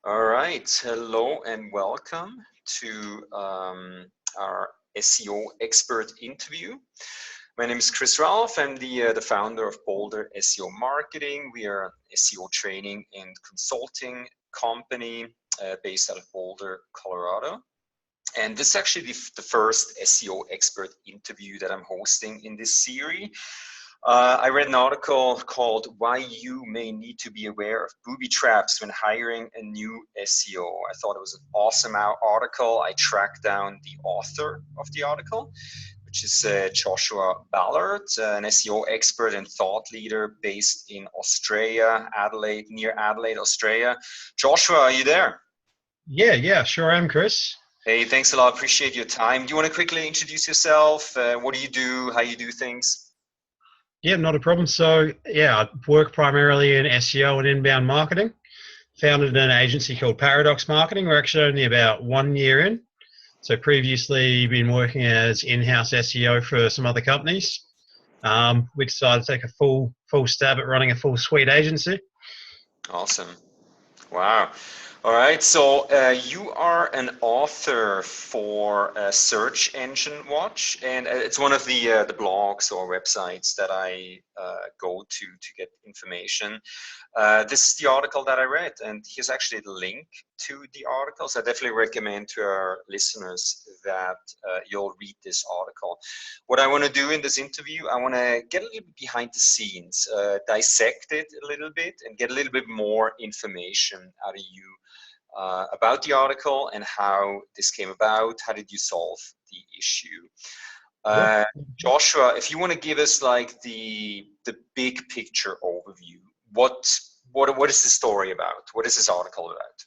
All right, hello and welcome to our SEO expert interview. My name is Chris Ralph. I'm the founder of Ballard SEO Marketing. We are an SEO training and consulting company based out of Boulder, Colorado. And this is actually the first SEO expert interview that I'm hosting in this series. I read an article called Why You May Need to Be Aware of Booby Traps When Hiring a New SEO. I thought it was an awesome article. I tracked down the author of the article, which is Joshua Ballard, an SEO expert and thought leader based in Australia, near Adelaide, Australia. Joshua, are you there? Yeah, sure am, Chris. Hey, thanks a lot. Appreciate your time. Do you want to quickly introduce yourself? What do you do? How you do things? Yeah, not a problem. So, I work primarily in SEO and inbound marketing. Founded an agency called Paradox Marketing. We're actually only about 1 year in. So previously been working as in-house SEO for some other companies. We decided to take a full stab at running a full suite agency. Awesome. Wow. All right. So you are an author for Search Engine Watch, and it's one of the blogs or websites that I go to get information. This is the article that I read, and here's actually the link to the article. So I definitely recommend to our listeners that you'll read this article. What I want to do in this interview, I want to get a little bit behind the scenes, dissect it a little bit, and get a little bit more information out of you about the article and how this came about. How did you solve the issue? Joshua, if you want to give us like the big picture overview, what is the story about? What is this article about?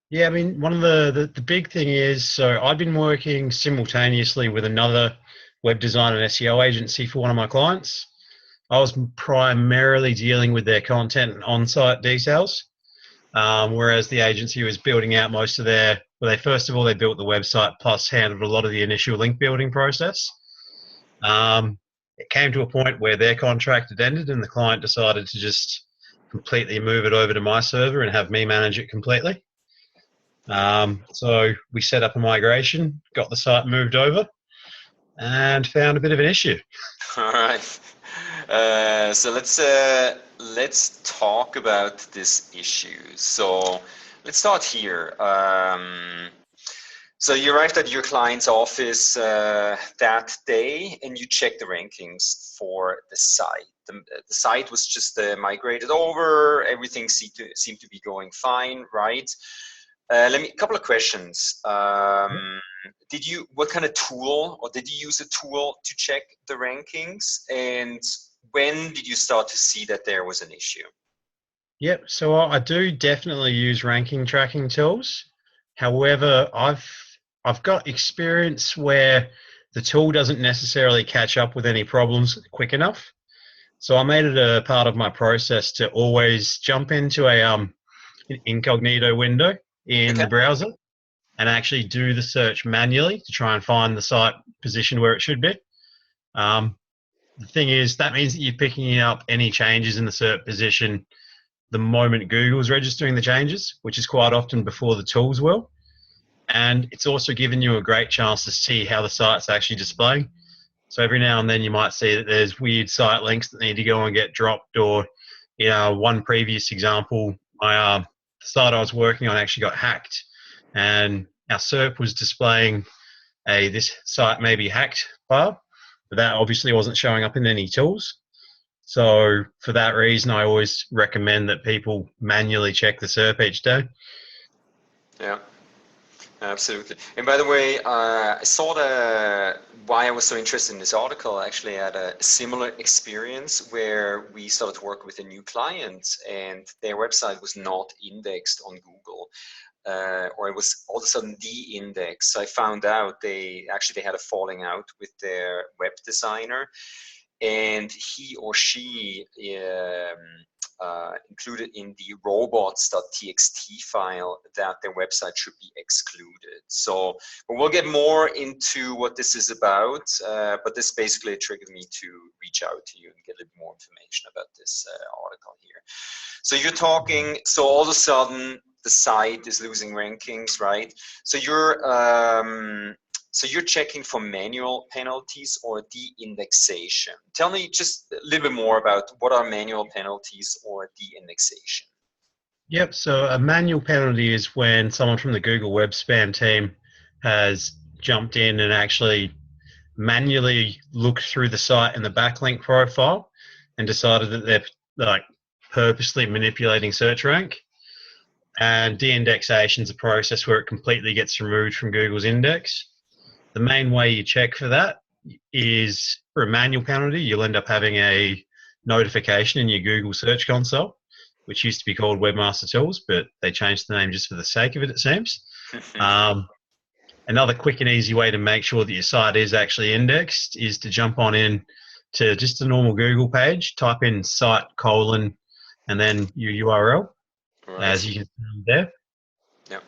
Yeah, I mean, one of the big thing is, so I've been working simultaneously with another web design and SEO agency for one of my clients. I was primarily dealing with their content and on-site details, whereas the agency was building out most of their, first of all, they built the website plus handled a lot of the initial link building process. It came to a point where their contract had ended and the client decided to just completely move it over to my server and have me manage it completely. So we set up a migration, got the site moved over, and found a bit of an issue. All right. So let's talk about this issue. So let's start here. So you arrived at your client's office that day, and you checked the rankings for the site. The site was just migrated over. Everything seemed to be going fine, right? A couple of questions. What kind of tool, or did you use a tool to check the rankings? And when did you start to see that there was an issue? Yep, so I do definitely use ranking tracking tools. However, I've got experience where the tool doesn't necessarily catch up with any problems quick enough. So I made it a part of my process to always jump into an incognito window in the browser and actually do the search manually to try and find the site positioned where it should be. The thing is, that means that you're picking up any changes in the SERP position the moment Google's registering the changes, which is quite often before the tools will. And it's also given you a great chance to see how the site's actually displaying. So every now and then you might see that there's weird site links that need to go and get dropped, or, one previous example, the site I was working on actually got hacked, and our SERP was displaying this site may be hacked bar, but that obviously wasn't showing up in any tools. So for that reason, I always recommend that people manually check the SERP each day. Yeah, absolutely. And by the way, I saw why I was so interested in this article. I actually had a similar experience where we started to work with a new client and their website was not indexed on Google. Or it was all of a sudden de-indexed. So I found out they had a falling out with their web designer, and he or she included in the robots.txt file that their website should be excluded. So we'll get more into what this is about, but this basically triggered me to reach out to you and get a little more information about this article here. So you're talking, so all of a sudden the site is losing rankings, right? So you're checking for manual penalties or de-indexation. Tell me just a little bit more about what are manual penalties or de-indexation. Yep. So a manual penalty is when someone from the Google Web Spam team has jumped in and actually manually looked through the site and the backlink profile and decided that they're like purposely manipulating search rank. And de-indexation is a process where it completely gets removed from Google's index. The main way you check for that is for a manual penalty, you'll end up having a notification in your Google Search Console, which used to be called Webmaster Tools, but they changed the name just for the sake of it, it seems. Another quick and easy way to make sure that your site is actually indexed is to jump on in to just a normal Google page, type in site : and then your URL, as you can see there. Yep.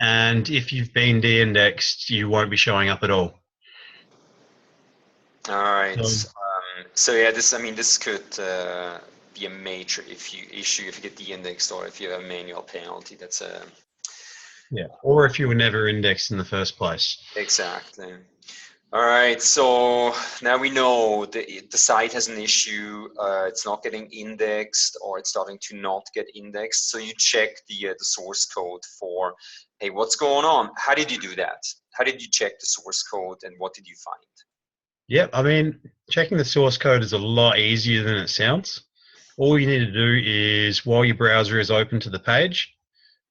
And if you've been de-indexed, you won't be showing up at all. All right. So yeah, this could be a major issue if you get de-indexed or if you have a manual penalty. That's a or if you were never indexed in the first place. Exactly. All right. So now we know the site has an issue. It's not getting indexed, or it's starting to not get indexed. So you check the source code for, hey, what's going on? How did you do that? How did you check the source code, and what did you find? Yep, I mean, checking the source code is a lot easier than it sounds. All you need to do is, while your browser is open to the page,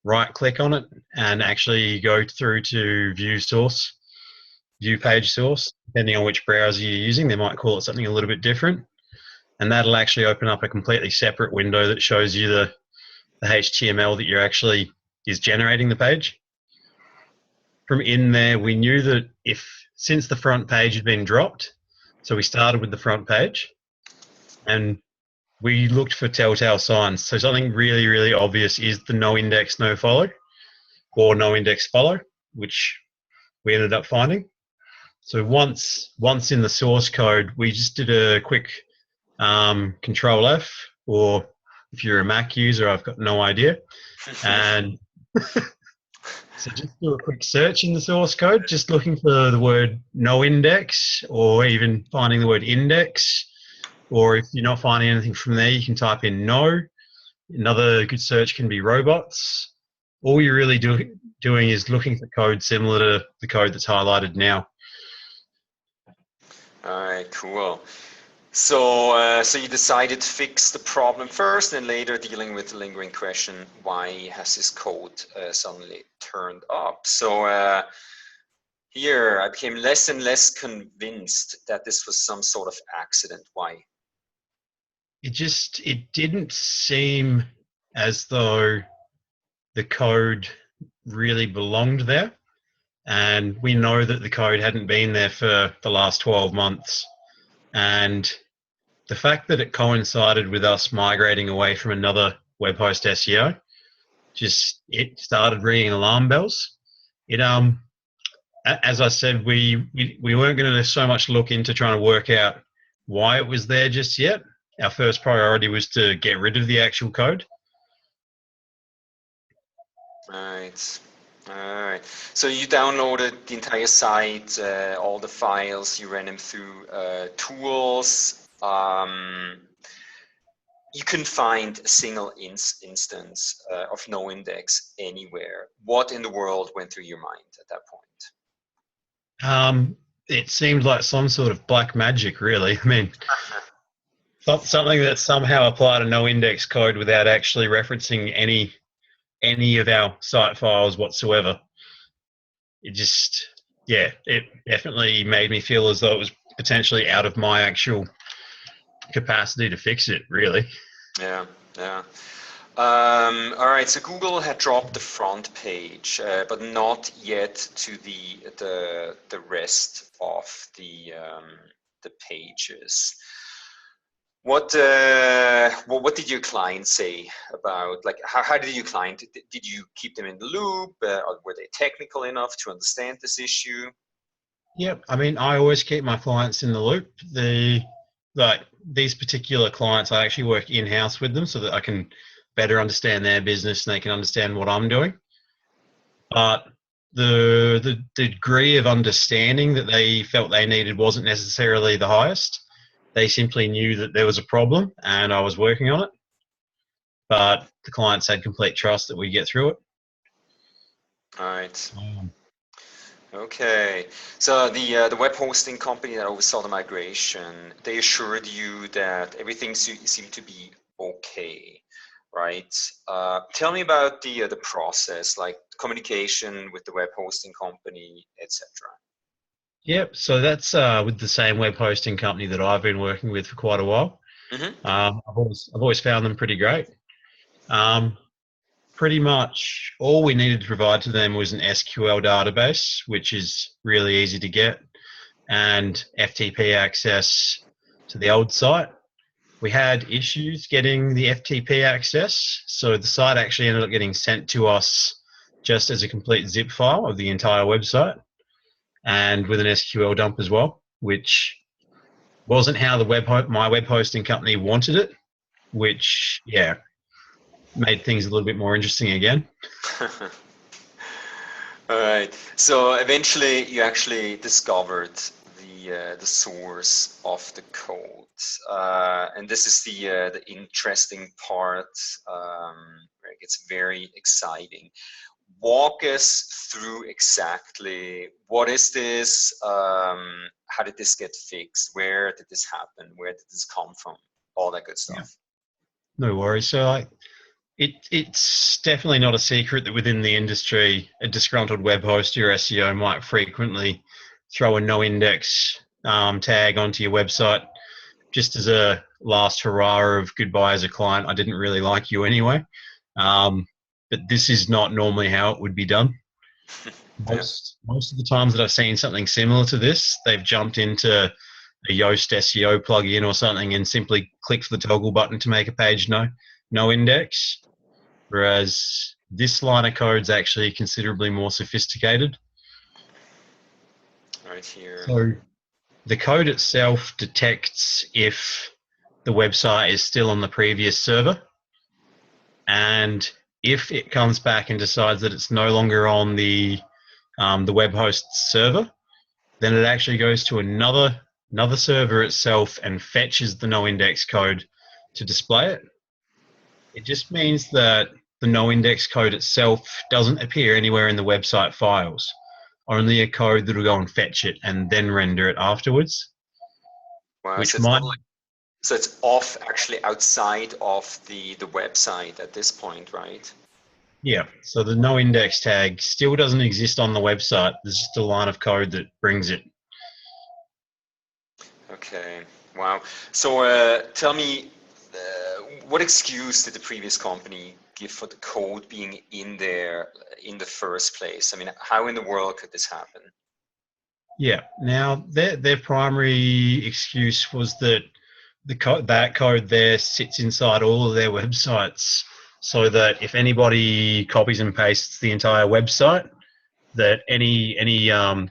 right-click on it and actually go through to view page source. Depending on which browser you're using, they might call it something a little bit different. And that'll actually open up a completely separate window that shows you the HTML that you're actually is generating the page. From in there, we knew that since the front page had been dropped, so we started with the front page, and we looked for telltale signs. So something really, really obvious is the no index, no follow, or no index follow, which we ended up finding. So once in the source code, we just did a quick Control F, or if you're a Mac user, I've got no idea, and so just do a quick search in the source code, just looking for the word no index, or even finding the word index. Or if you're not finding anything from there, you can type in no. Another good search can be robots. All you're really doing is looking for code similar to the code that's highlighted now. All right, cool. So you decided to fix the problem first, and later dealing with the lingering question, why has this code suddenly turned up? So here I became less and less convinced that this was some sort of accident. Why? It didn't seem as though the code really belonged there. And we know that the code hadn't been there for the last 12 months. And the fact that it coincided with us migrating away from another web host SEO, it started ringing alarm bells. As I said, we weren't going to so much look into trying to work out why it was there just yet. Our first priority was to get rid of the actual code. Right. All right. So you downloaded the entire site, all the files, you ran them through tools. You couldn't find a single instance of no index anywhere. What in the world went through your mind at that point? It seemed like some sort of black magic, really. I mean, something that somehow applied a no index code without actually referencing any of our site files whatsoever. It definitely made me feel as though it was potentially out of my actual capacity to fix it, really. Yeah. All right, so Google had dropped the front page, but not yet to the rest of the pages. What did your client say about, like, how did your client, did you keep them in the loop? Or were they technical enough to understand this issue? Yep. I mean, I always keep my clients in the loop. These particular clients, I actually work in-house with them so that I can better understand their business and they can understand what I'm doing. But the degree of understanding that they felt they needed wasn't necessarily the highest. They simply knew that there was a problem and I was working on it. But the clients had complete trust that we get through it. All right. Okay. So the web hosting company that oversaw the migration, they assured you that everything seemed to be okay, right? Tell me about the process, like communication with the web hosting company, etc. Yep. So that's with the same web hosting company that I've been working with for quite a while. Mm-hmm. I've always found them pretty great. Pretty much all we needed to provide to them was an SQL database, which is really easy to get, and FTP access to the old site. We had issues getting the FTP access, so the site actually ended up getting sent to us just as a complete zip file of the entire website, and with an SQL dump as well, which wasn't how my web hosting company wanted it, which, yeah, made things a little bit more interesting again. All right. So eventually, you actually discovered the source of the code, and this is the interesting part where it gets very exciting. Walk us through exactly what is this? How did this get fixed? Where did this happen? Where did this come from? All that good stuff. Yeah. No worries. So it's definitely not a secret that within the industry, a disgruntled web host or SEO might frequently throw a no index tag onto your website just as a last hurrah of goodbye as a client. I didn't really like you anyway. But this is not normally how it would be done. Most of the times that I've seen something similar to this, they've jumped into a Yoast SEO plugin or something and simply clicked the toggle button to make a page no index. Whereas this line of code is actually considerably more sophisticated. Right here. So the code itself detects if the website is still on the previous server, and if it comes back and decides that it's no longer on the web host's server, then it actually goes to another server itself and fetches the no index code to display it. It just means that the no index code itself doesn't appear anywhere in the website files, only a code that will go and fetch it and then render it afterwards. Wow, so it's off actually outside of the website at this point, right? Yeah, so the no index tag still doesn't exist on the website. There's just a line of code that brings it. Okay, wow. So tell me, what excuse did the previous company give for the code being in there in the first place? I mean, how in the world could this happen? Yeah, now their primary excuse was that that code there sits inside all of their websites, so that if anybody copies and pastes the entire website, that any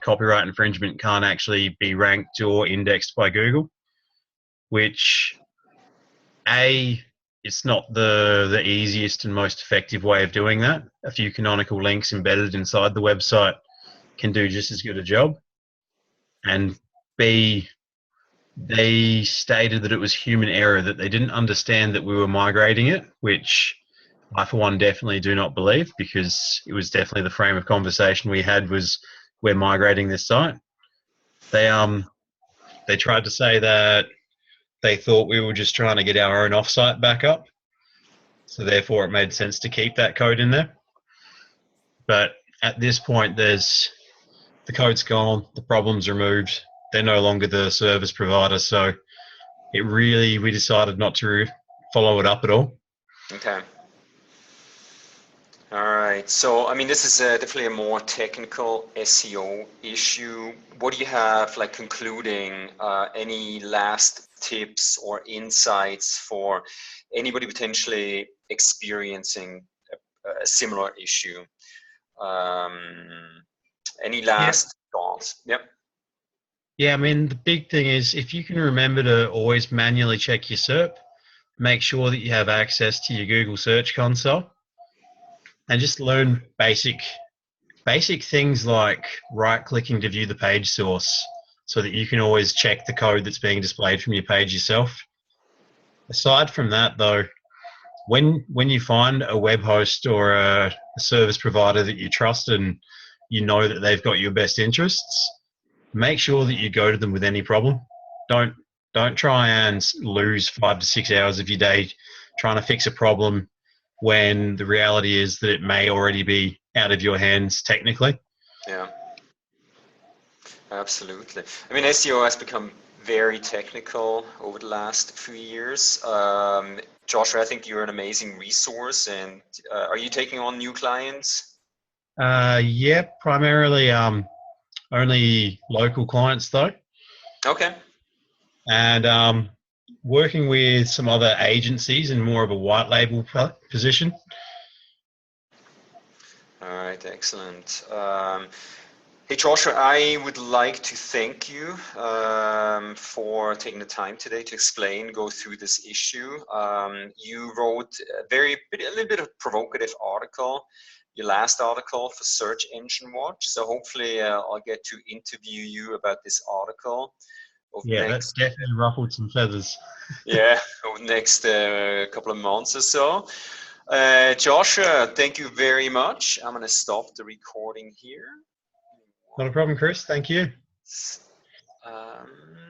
copyright infringement can't actually be ranked or indexed by Google, which it's not the easiest and most effective way of doing that. A few canonical links embedded inside the website can do just as good a job. And B, they stated that it was human error, that they didn't understand that we were migrating it, which I, for one, definitely do not believe, because it was definitely the frame of conversation we had was we're migrating this site. They tried to say that they thought we were just trying to get our own offsite back up, so therefore it made sense to keep that code in there. But at this point, the code's gone, the problem's removed, they're no longer the service provider, so we decided not to follow it up at all. Okay. All right. So, I mean, this is definitely a more technical SEO issue. What do you have, like, concluding? Any last tips or insights for anybody potentially experiencing a similar issue? Any last thoughts? Yep. Yeah, I mean, the big thing is if you can remember to always manually check your SERP, make sure that you have access to your Google Search Console, and just learn basic things like right-clicking to view the page source so that you can always check the code that's being displayed from your page yourself. Aside from that, though, when you find a web host or a service provider that you trust and you know that they've got your best interests, make sure that you go to them with any problem. Don't try and lose 5 to 6 hours of your day trying to fix a problem when the reality is that it may already be out of your hands technically. Yeah, absolutely. I mean, SEO has become very technical over the last few years. Joshua, I think you're an amazing resource. And are you taking on new clients? Yeah, primarily only local clients though, Okay. and working with some other agencies in more of a white label position. All right, excellent. Hey Joshua, I would like to thank you for taking the time today to explain, go through this issue. You wrote a little bit of a provocative article, your last article for Search Engine Watch. So hopefully I'll get to interview you about this article over the Yeah, that next, definitely ruffled some feathers. over the next couple of months or so. Joshua, thank you very much. I'm going to stop the recording here. Not a problem, Chris. Thank you. Um,